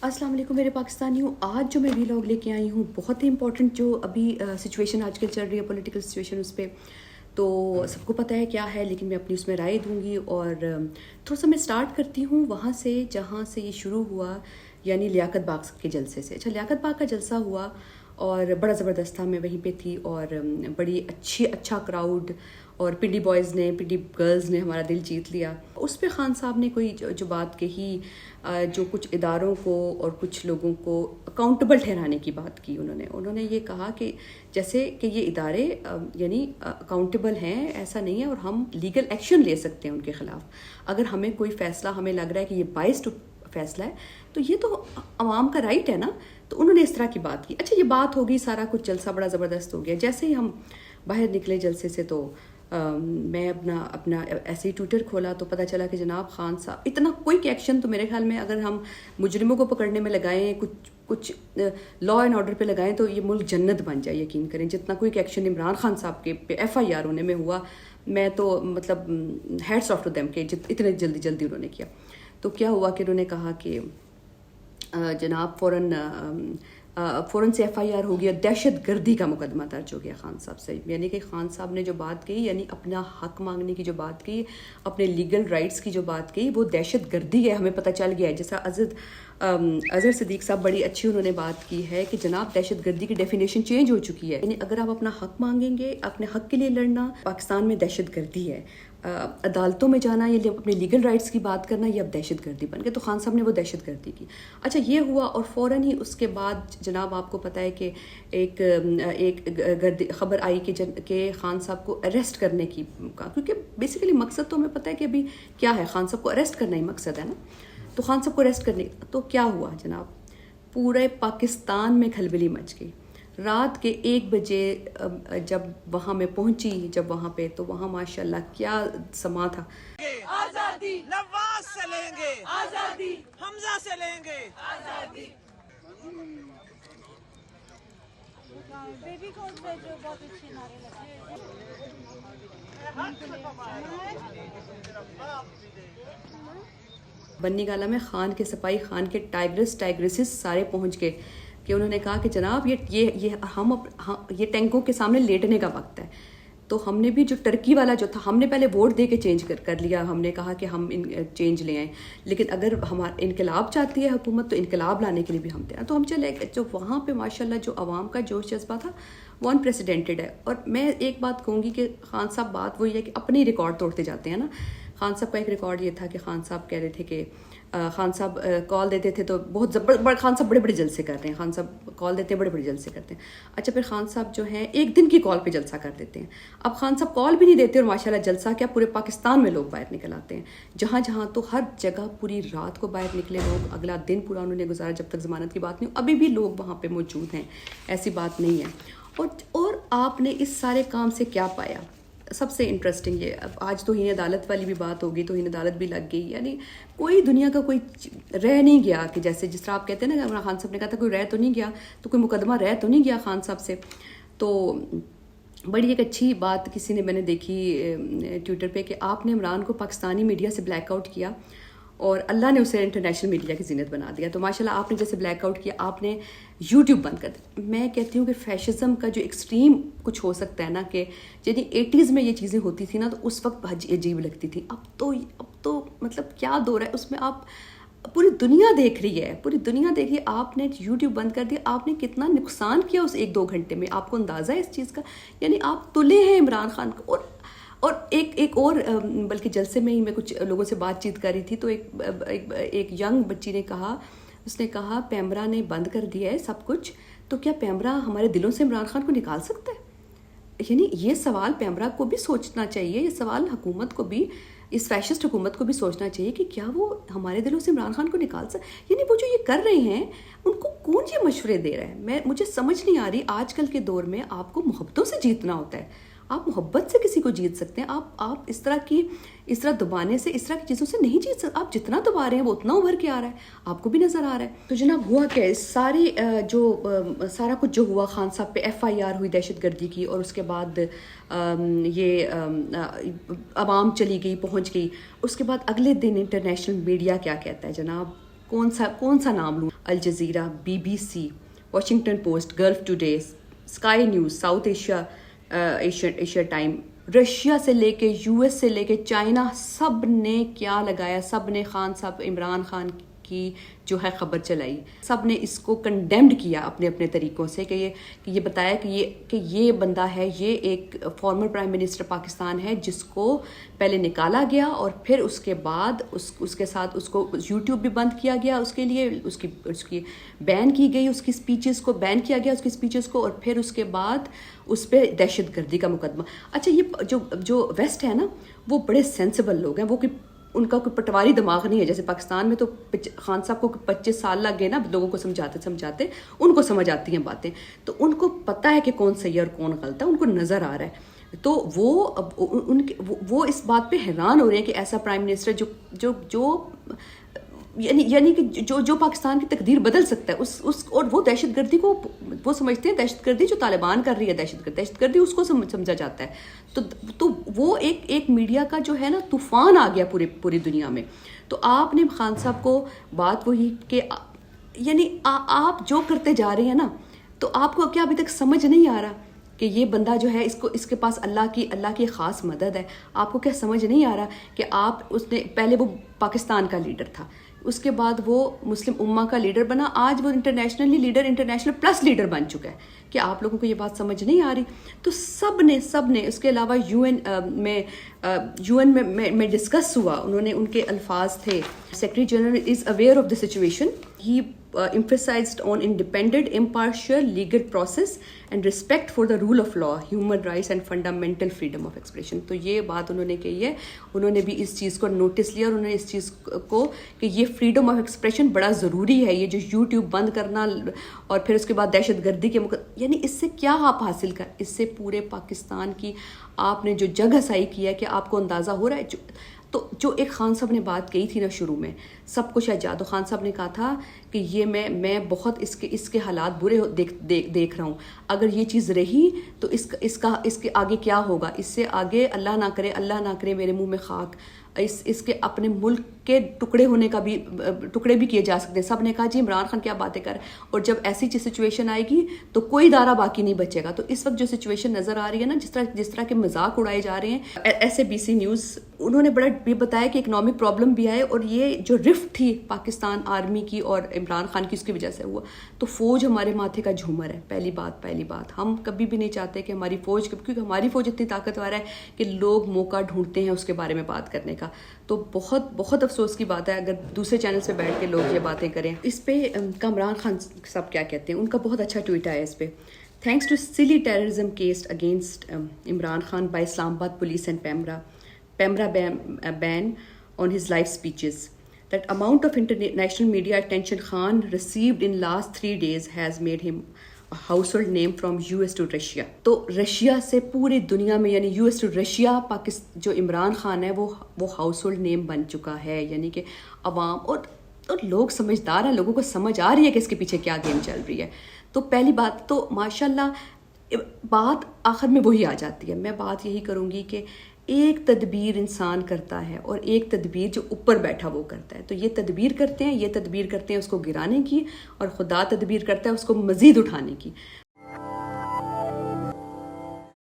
السلام علیکم میرے پاکستانیوں. آج جو میں ویلاگ لے کے آئی ہوں بہت ہی امپورٹنٹ جو ابھی سچویشن آج کل چل رہی ہے پولیٹیکل سچویشن اس پہ تو سب کو پتہ ہے کیا ہے, لیکن میں اپنی اس میں رائے دوں گی. اور تھوڑا سا میں سٹارٹ کرتی ہوں وہاں سے جہاں سے یہ شروع ہوا, یعنی لیاقت باغ کے جلسے سے. اچھا, لیاقت باغ کا جلسہ ہوا اور بڑا زبردست تھا, میں وہیں پہ تھی اور بڑی اچھا کراؤڈ, اور پنڈی بوائز نے پنڈی گرلز نے ہمارا دل جیت لیا. اس پہ خان صاحب نے کوئی جو بات کہی, جو کچھ اداروں کو اور کچھ لوگوں کو اکاؤنٹیبل ٹھہرانے کی بات کی. انہوں نے یہ کہا کہ جیسے کہ یہ ادارے یعنی اکاؤنٹیبل ہیں, ایسا نہیں ہے, اور ہم لیگل ایکشن لے سکتے ہیں ان کے خلاف. اگر ہمیں کوئی فیصلہ ہمیں لگ رہا ہے کہ یہ بائسڈ فیصلہ ہے تو یہ تو عوام کا رائٹ ہے نا. تو انہوں نے اس طرح کی بات کی. اچھا, یہ بات ہوگی, سارا کچھ جلسہ بڑا زبردست ہو گیا. جیسے ہی ہم باہر نکلے جلسے سے تو میں اپنا ایسے ہی ٹویٹر کھولا تو پتہ چلا کہ جناب خان صاحب اتنا کوئی ایکشن, تو میرے خیال میں اگر ہم مجرموں کو پکڑنے میں لگائیں, کچھ لا اینڈ آرڈر پہ لگائیں تو یہ ملک جنت بن جائے, یقین کریں. جتنا کوئی ایکشن عمران خان صاحب کے پہ FIR ہونے میں ہوا, میں تو مطلب ہیڈس آف ٹو دیم کہ اتنے جلدی انہوں نے کیا. تو کیا ہوا کہ انہوں نے کہا کہ جناب فوراً سے FIR ہو گیا, دہشت گردی کا مقدمہ درج ہو گیا خان صاحب سے. یعنی کہ خان صاحب نے جو بات کہی, یعنی اپنا حق مانگنے کی جو بات کی, اپنے لیگل رائٹس کی جو بات کی, وہ دہشت گردی ہے, ہمیں پتہ چل گیا ہے. جیسا اظہر صدیق صاحب بڑی اچھی انہوں نے بات کی ہے کہ جناب دہشت گردی کی ڈیفینیشن چینج ہو چکی ہے. یعنی اگر آپ اپنا حق مانگیں گے, اپنے حق کے لیے لڑنا, پاکستان میں دہشت گردی ہے. عدالتوں میں جانا یا اپنے لیگل رائٹس کی بات کرنا, یہ اب دہشت گردی بن گئے. تو خان صاحب نے وہ دہشت گردی کی. اچھا, یہ ہوا اور فوراً ہی اس کے بعد جناب آپ کو پتہ ہے کہ ایک خبر آئی کہ خان صاحب کو اریسٹ کرنے کی, کیونکہ بیسیکلی مقصد تو ہمیں پتہ ہے کہ ابھی کیا ہے, خان صاحب کو اریسٹ کرنا ہی مقصد ہے نا. تو خان صاحب کو اریسٹ کرنے, تو کیا ہوا جناب, پورے پاکستان میں کھلبلی مچ گئی. رات کے 1 بجے جب وہاں میں پہنچی, جب وہاں پہ, تو وہاں ماشاءاللہ کیا سما تھا. آزادی نواز سے لیں گے, آزادی حمزہ سے لیں گے, آزادی. بیبی کو بھیجو, بہت اچھی نعرے لگائے. بنی گالا میں خان کے سپاہی, خان کے ٹائگرسز سارے پہنچ گئے کہ انہوں نے کہا کہ جناب یہ ٹینکوں کے سامنے لیٹنے کا وقت ہے. تو ہم نے بھی جو ٹرکی والا جو تھا, ہم نے پہلے ووٹ دے کے چینج کر لیا. ہم نے کہا کہ ہم چینج لے آئیں, لیکن اگر ہمارا انقلاب چاہتی ہے حکومت تو انقلاب لانے کے لیے بھی ہم تیار. تو ہم چلے, جو وہاں پہ ماشاءاللہ جو عوام کا جوش جذبہ تھا وہ انپریسیڈنٹڈ ہے. اور میں ایک بات کہوں گی کہ خان صاحب بات وہی ہے کہ اپنی ریکارڈ توڑتے جاتے ہیں نا. خان صاحب کا ایک ریکارڈ یہ تھا کہ خان صاحب کہہ رہے تھے کہ خان صاحب کال دیتے تھے تو بہت خان صاحب بڑے جلسے کرتے ہیں, خان صاحب کال دیتے ہیں, بڑے جلسے کرتے ہیں. اچھا, پھر خان صاحب جو ہیں 1 دن کی کال پہ جلسہ کر دیتے ہیں. اب خان صاحب کال بھی نہیں دیتے اور ماشاءاللہ جلسہ کیا پورے پاکستان میں لوگ باہر نکل آتے ہیں, جہاں تو ہر جگہ پوری رات کو باہر نکلے لوگ, اگلا دن پورا انہوں نے گزارا جب تک ضمانت کی بات نہیں. ابھی بھی لوگ وہاں پہ موجود ہیں, ایسی بات نہیں ہے. اور آپ نے اس سارے کام سے کیا پایا؟ سب سے انٹرسٹنگ یہ, اب آج توہین عدالت والی بھی بات ہوگی, توہین عدالت بھی لگ گئی. یعنی کوئی دنیا کا کوئی رہ نہیں گیا کہ جیسے جس طرح آپ کہتے ہیں نا, خان صاحب نے کہا تھا کوئی رہ تو نہیں گیا, تو کوئی مقدمہ رہ تو نہیں گیا خان صاحب سے. تو بڑی ایک اچھی بات کسی نے, میں نے دیکھی ٹویٹر پہ, کہ آپ نے عمران کو پاکستانی میڈیا سے بلیک آؤٹ کیا اور اللہ نے اسے انٹرنیشنل میڈیا کی زینت بنا دیا. تو ماشاءاللہ آپ نے جیسے بلیک آؤٹ کیا, آپ نے YouTube بند کر دیا. میں کہتی ہوں کہ فیشزم کا جو ایکسٹریم کچھ ہو سکتا ہے نا, کہ یعنی 80s میں یہ چیزیں ہوتی تھیں نا, تو اس وقت عجیب لگتی تھی. اب تو مطلب کیا دور ہے, اس میں آپ پوری دنیا دیکھ رہی ہے, پوری دنیا دیکھ رہی ہے. آپ نے YouTube بند کر دیا, آپ نے کتنا نقصان کیا اس 1-2 گھنٹے میں, آپ کو اندازہ ہے اس چیز کا. یعنی آپ تلے ہیں عمران خان کو. اور ایک اور بلکہ جلسے میں ہی میں کچھ لوگوں سے بات چیت کر رہی تھی, تو ایک ینگ بچی نے کہا, اس نے کہا پیمرا نے بند کر دیا ہے سب کچھ, تو کیا پیمرا ہمارے دلوں سے عمران خان کو نکال سکتا ہے؟ یعنی یہ سوال پیمرا کو بھی سوچنا چاہیے, یہ سوال حکومت کو بھی, اس فیشسٹ حکومت کو بھی سوچنا چاہیے کہ کیا وہ ہمارے دلوں سے عمران خان کو نکال سکتے. یعنی وہ جو یہ کر رہے ہیں ان کو کون یہ مشورے دے رہا ہے؟ مجھے سمجھ نہیں آ رہی. آج کل کے دور میں آپ کو محبتوں سے جیتنا ہوتا ہے, آپ محبت سے کسی کو جیت سکتے ہیں. آپ اس طرح دبانے سے, اس طرح کی چیزوں سے نہیں جیت سکتے. آپ جتنا دبا رہے ہیں وہ اتنا ابھر کے آ رہا ہے, آپ کو بھی نظر آ رہا ہے. تو جناب ہوا کیا, سارا کچھ جو ہوا, خان صاحب پہ FIR ہوئی دہشت گردی کی, اور اس کے بعد یہ عوام چلی گئی, پہنچ گئی. اس کے بعد اگلے دن انٹرنیشنل میڈیا کیا کہتا ہے جناب, کون سا نام لوں؟ Al Jazeera, BBC، Washington post, golf today, sky news, south Asia time, Russia سے لے کے US سے لے کے چائنا، سب نے کیا لگایا، سب نے خان صاحب عمران خان کی جو ہے خبر چلائی، سب نے اس کو کنڈیمڈ کیا اپنے اپنے طریقوں سے کہ یہ بتایا کہ یہ بندہ ہے، یہ ایک فارمر پرائم منسٹر پاکستان ہے جس کو پہلے نکالا گیا اور پھر اس کے بعد اس کے ساتھ اس کو یوٹیوب بھی بند کیا گیا، اس کے لیے اس کی بین کی گئی، اس کی سپیچز کو بین کیا گیا، اس کی سپیچز کو، اور پھر اس کے بعد اس پہ دہشت گردی کا مقدمہ۔ اچھا، یہ جو ویسٹ ہے نا، وہ بڑے سینسیبل لوگ ہیں، وہ کہ ان کا کوئی پٹواری دماغ نہیں ہے، جیسے پاکستان میں تو خان صاحب کو 25 سال لگ گئے نا لوگوں کو سمجھاتے ان کو سمجھ آتی ہیں باتیں، تو ان کو پتہ ہے کہ کون صحیح ہے اور کون غلط ہے، ان کو نظر آ رہا ہے، تو وہ اس بات پہ حیران ہو رہے ہیں کہ ایسا پرائم منسٹر جو یعنی کہ جو پاکستان کی تقدیر بدل سکتا ہے، اس اور وہ دہشت گردی کو وہ سمجھتے ہیں، دہشت گردی جو طالبان کر رہی ہے، دہشت گردی اس کو سمجھا جاتا ہے، تو وہ ایک میڈیا کا جو ہے نا طوفان آ گیا پوری دنیا میں۔ تو آپ نے خان صاحب کو بات وہی کہ یعنی آپ جو کرتے جا رہے ہیں نا، تو آپ کو کیا ابھی تک سمجھ نہیں آ رہا کہ یہ بندہ جو ہے اس کے پاس اللہ کی خاص مدد ہے؟ آپ کو کیا سمجھ نہیں آ رہا کہ اس نے پہلے وہ پاکستان کا لیڈر تھا، اس کے بعد وہ مسلم امہ کا لیڈر بنا، آج وہ انٹرنیشنل پلس لیڈر بن چکا ہے؟ کہ آپ لوگوں کو یہ بات سمجھ نہیں آ رہی؟ تو سب نے اس کے علاوہ UN میں ڈسکس ہوا، انہوں نے ان کے الفاظ تھے، secretary general is aware of the situation, he emphasized on independent, impartial legal process and respect for the rule of law, human rights and fundamental freedom of expression۔ تو یہ بات انہوں نے کہی ہے، انہوں نے بھی اس چیز کو نوٹس لیا اور انہوں نے اس چیز کو کہ یہ فریڈم آف ایکسپریشن بڑا ضروری ہے، یہ جو یوٹیوب بند کرنا اور پھر اس کے بعد دہشت گردی کے یعنی اس سے کیا آپ حاصل کر، اس سے پورے پاکستان کی آپ نے جو جگ ہسائی کی ہے کہ آپ کو اندازہ ہو رہا ہے۔ تو جو ایک خان صاحب نے بات کہی تھی نا شروع میں، سب کچھ ہے جادو، خان صاحب نے کہا تھا کہ یہ میں بہت اس کے حالات برے دیکھ رہا ہوں، اگر یہ چیز رہی تو اس کے آگے کیا ہوگا، اس سے آگے اللہ نہ کرے میرے منہ میں خاک، اس کے اپنے ملک کے ٹکڑے بھی کیے جا سکتے ہیں۔ سب نے کہا جی عمران خان کیا باتیں کر، اور جب ایسی چیز سچویشن آئے گی تو کوئی ادارہ باقی نہیں بچے گا۔ تو اس وقت جو سچویشن نظر آ رہی ہے نا، جس طرح کے مذاق اڑائے جا رہے ہیں، SABC نیوز انہوں نے بڑا یہ بتایا کہ اکنامک پرابلم بھی آئے، اور یہ جو رفٹ تھی پاکستان آرمی کی اور عمران خان کی، اس کی وجہ سے ہوا۔ تو فوج ہمارے ماتھے کا جھومر ہے، پہلی بات ہم کبھی بھی نہیں چاہتے کہ ہماری فوج، کیونکہ ہماری فوج اتنی طاقتور ہے کہ لوگ موقع ڈھونڈتے ہیں اس کے بارے میں بات کرنے کا۔ تو بہت افسوس کی بات ہے اگر دوسرے چینل سے بیٹھ کے لوگ یہ باتیں کریں۔ اس پہ کامران خان صاحب کیا کہتے ہیں، ان کا بہت اچھا ٹویٹ آیا اس پہ، thanks to silly terrorism case against Imran Khan by Islamabad police and PEMRA ban on his live speeches. That amount of international media attention Khan received in last 3 days has made him a household name from US to Russia. تو Russia سے پوری دنیا میں یعنی US to Russia جو عمران خان ہے وہ house hold نیم بن چکا ہے، یعنی کہ عوام اور لوگ سمجھدار ہیں، لوگوں کو سمجھ آ رہی ہے کہ اس کے پیچھے کیا گیم چل رہی ہے۔ تو پہلی بات تو ماشاءاللہ بات آخر میں وہی آ جاتی ہے، میں بات یہی کروں گی کہ ایک تدبیر انسان کرتا ہے اور ایک تدبیر جو اوپر بیٹھا وہ کرتا ہے۔ تو یہ تدبیر کرتے ہیں اس کو گرانے کی، اور خدا تدبیر کرتا ہے اس کو مزید اٹھانے کی۔